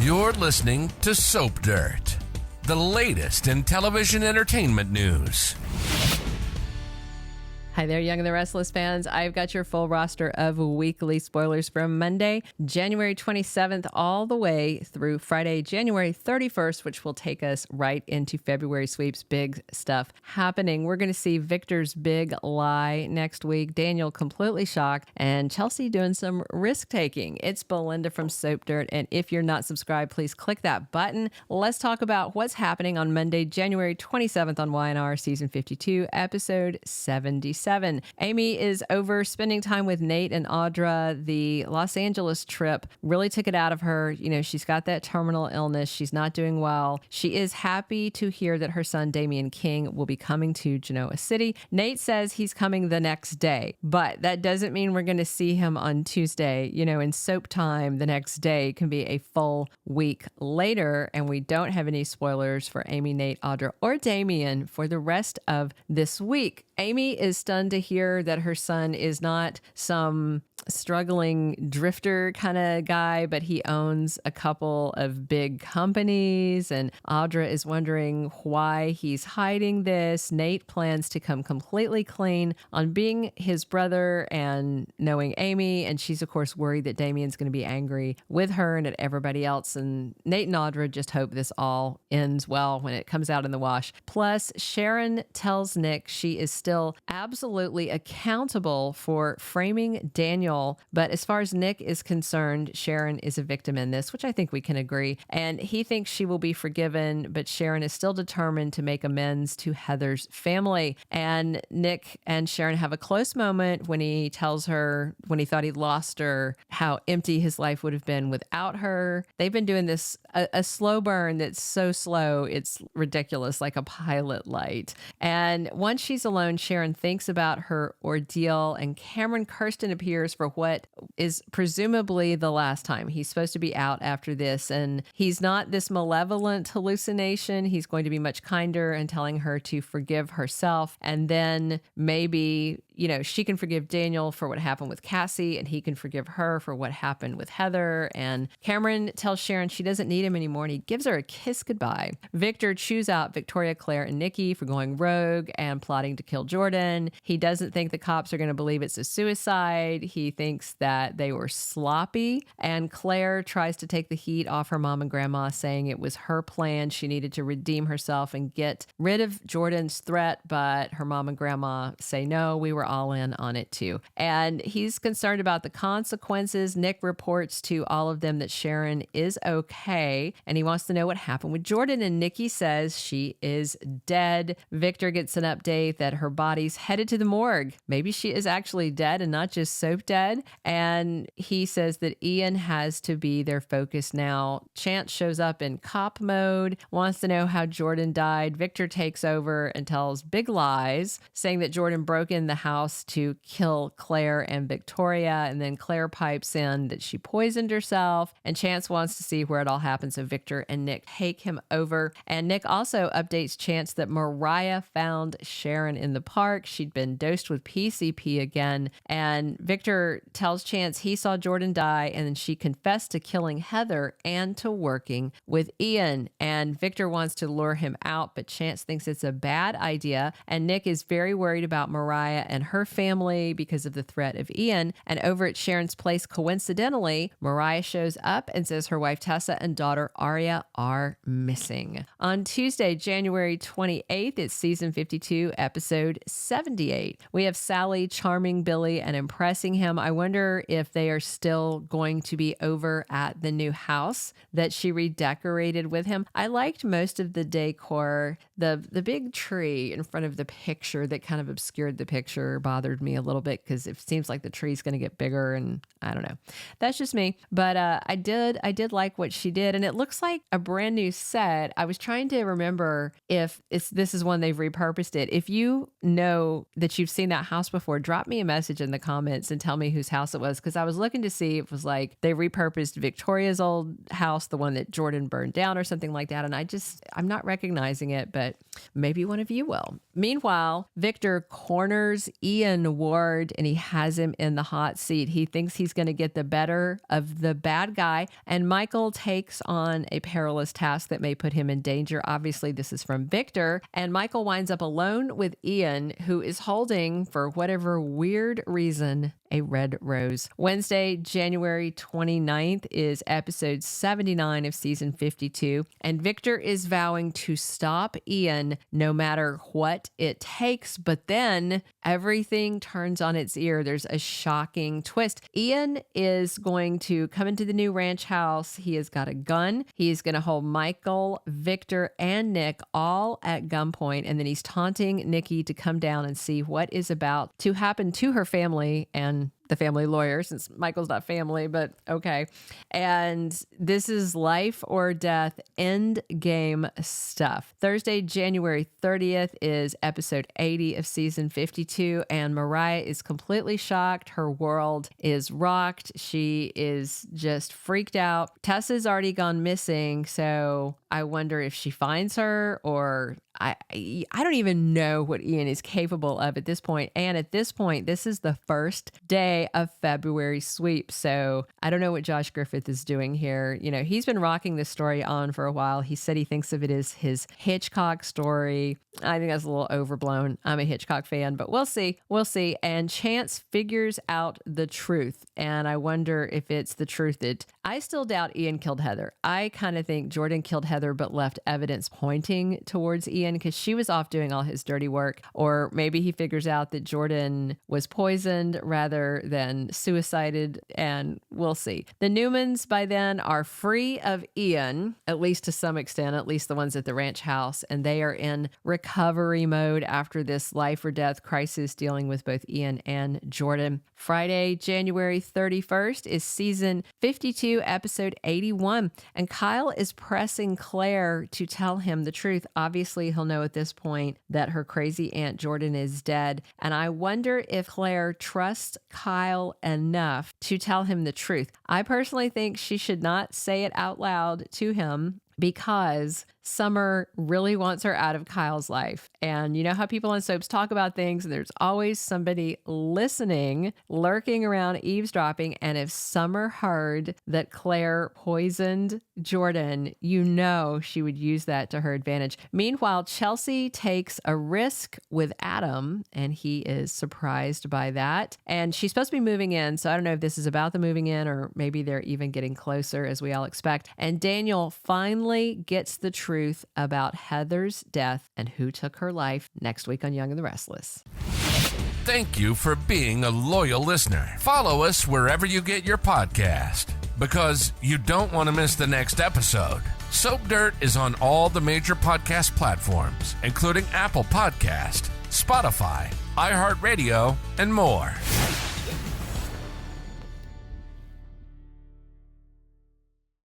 You're listening to Soap Dirt, the latest in television entertainment news. Hi there, Young and the Restless fans. I've got your full roster of weekly spoilers from Monday, January 27th, all the way through Friday, January 31st, which will take us right into February sweeps. Big stuff happening. We're going to see Victor's big lie next week, Daniel completely shocked, and Chelsea doing some risk-taking. It's Belinda from Soap Dirt, and if you're not subscribed, please click that button. Let's talk about what's happening on Monday, January 27th on YNR Season 52, Episode 77. Amy is over spending time with Nate and Audra. The Los Angeles trip really took it out of her. You know, she's got that terminal illness. She's not doing well. She is happy to hear that her son, Damian King, will be coming to Genoa City. Nate says he's coming the next day, but that doesn't mean we're going to see him on Tuesday. You know, in soap time, the next day can be a full week later, and we don't have any spoilers for Amy, Nate, Audra, or Damian for the rest of this week. Amy is stunned to hear that her son is not some struggling drifter kind of guy, but he owns a couple of big companies, and Audra is wondering why he's hiding this. Nate plans to come completely clean on being his brother and knowing Amy, and she's of course worried that Damian's going to be angry with her and at everybody else, and Nate and Audra just hope this all ends well when it comes out in the wash. Plus, Sharon tells Nick she is still absolutely accountable for framing Daniel, but as far as Nick is concerned, Sharon is a victim in this, which I think we can agree. And he thinks she will be forgiven, but Sharon is still determined to make amends to Heather's family. And Nick and Sharon have a close moment when he tells her, when he thought he'd lost her, how empty his life would have been without her. They've been doing this, a slow burn that's so slow, it's ridiculous, like a pilot light. And once she's alone, Sharon thinks about her ordeal, and Cameron Kirsten appears for what is presumably the last time. He's supposed to be out after this, and he's not this malevolent hallucination. He's going to be much kinder and telling her to forgive herself, and then maybe, you know, she can forgive Daniel for what happened with Cassie, and he can forgive her for what happened with Heather. And Cameron tells Sharon she doesn't need him anymore, and he gives her a kiss goodbye. Victor chews out Victoria, Claire, and Nikki for going rogue and plotting to kill Jordan. He doesn't think the cops are going to believe it's a suicide. He thinks that they were sloppy, and Claire tries to take the heat off her mom and grandma, saying it was her plan. She needed to redeem herself and get rid of Jordan's threat, but her mom and grandma say no, we were all in on it too. And he's concerned about the consequences. Nick reports to all of them that Sharon is okay, and he wants to know what happened with Jordan, and Nikki says she is dead. Victor gets an update that her body's headed to the morgue. Maybe she is actually dead and not just soap dead. And he says that Ian has to be their focus now. Chance shows up in cop mode, wants to know how Jordan died. Victor takes over and tells big lies, saying that Jordan broke in the house to kill Claire and Victoria, and then Claire pipes in that she poisoned herself, and Chance wants to see where it all happened, so Victor and Nick take him over. And Nick also updates Chance that Mariah found Sharon in the park. She'd been dosed with PCP again, and Victor tells Chance he saw Jordan die, and then she confessed to killing Heather and to working with Ian. And Victor wants to lure him out, but Chance thinks it's a bad idea, and Nick is very worried about Mariah and her family because of the threat of Ian. And over at Sharon's place, coincidentally, Mariah shows up and says her wife Tessa and daughter Aria are missing. On Tuesday, January 28th, it's season 52, episode 78. We have Sally charming Billy and impressing him. I wonder if they are still going to be over at the new house that she redecorated with him. I liked most of the decor. The big tree in front of the picture that kind of obscured the picture bothered me a little bit because it seems like the tree's going to get bigger, and I don't know. That's just me. But I did like what she did, and it looks like a brand new set. I was trying to remember if this is one they've repurposed it. If you know that you've seen that house before, drop me a message in the comments and tell me whose house it was, because I was looking to see if it was like they repurposed Victoria's old house, the one that Jordan burned down or something like that, and I'm not recognizing it, but maybe one of you will. Meanwhile, Victor corners Ian Ward, and he has him in the hot seat. He thinks he's going to get the better of the bad guy, and Michael takes on a perilous task that may put him in danger. Obviously, this is from Victor, and Michael winds up alone with Ian, who is holding, for whatever weird reason, a red rose. Wednesday, January 29th is episode 79 of season 52, and Victor is vowing to stop Ian no matter what it takes, but then everything turns on its ear. There's a shocking twist. Ian is going to come into the new ranch house. He has got a gun. He is going to hold Michael, Victor, and Nick all at gunpoint, and then he's taunting Nikki to come down and see what is about to happen to her family and the family lawyer, since Michael's not family, but okay. And this is life or death, end game stuff. Thursday, January 30th is episode 80 of season 52, and Mariah is completely shocked. Her world is rocked. She is just freaked out. Tessa's already gone missing, so I wonder if she finds her, or I don't even know what Ian is capable of at this point. And at this point, this is the first day of February sweep. So I don't know what Josh Griffith is doing here. You know, he's been rocking this story on for a while. He said he thinks of it as his Hitchcock story. I think that's a little overblown. I'm a Hitchcock fan, but we'll see. We'll see. And Chance figures out the truth. And I wonder if it's the truth that I still doubt Ian killed Heather. I kind of think Jordan killed Heather, but left evidence pointing towards Ian because she was off doing all his dirty work. Or maybe he figures out that Jordan was poisoned rather than suicided, and we'll see. The Newmans by then are free of Ian, at least to some extent, at least the ones at the ranch house, and they are in recovery mode after this life or death crisis dealing with both Ian and Jordan. Friday, January 31st is season 52, episode 81, and Kyle is pressing Claire to tell him the truth. Obviously, he'll know at this point that her crazy Aunt Jordan is dead, and I wonder if Claire trusts Kyle enough to tell him the truth. I personally think she should not say it out loud to him, because Summer really wants her out of Kyle's life. And you know how people on soaps talk about things, and there's always somebody listening, lurking around, eavesdropping. And if Summer heard that Claire poisoned Jordan, you know she would use that to her advantage. Meanwhile, Chelsea takes a risk with Adam, and he is surprised by that. And she's supposed to be moving in, so I don't know if this is about the moving in, or maybe they're even getting closer, as we all expect. And Daniel finally gets the truth about Heather's death and who took her life next week on Young and the Restless. Thank you for being a loyal listener. Follow us wherever you get your podcast, because you don't want to miss the next episode. Soap Dirt is on all the major podcast platforms, including Apple Podcast, Spotify, iHeartRadio, and more.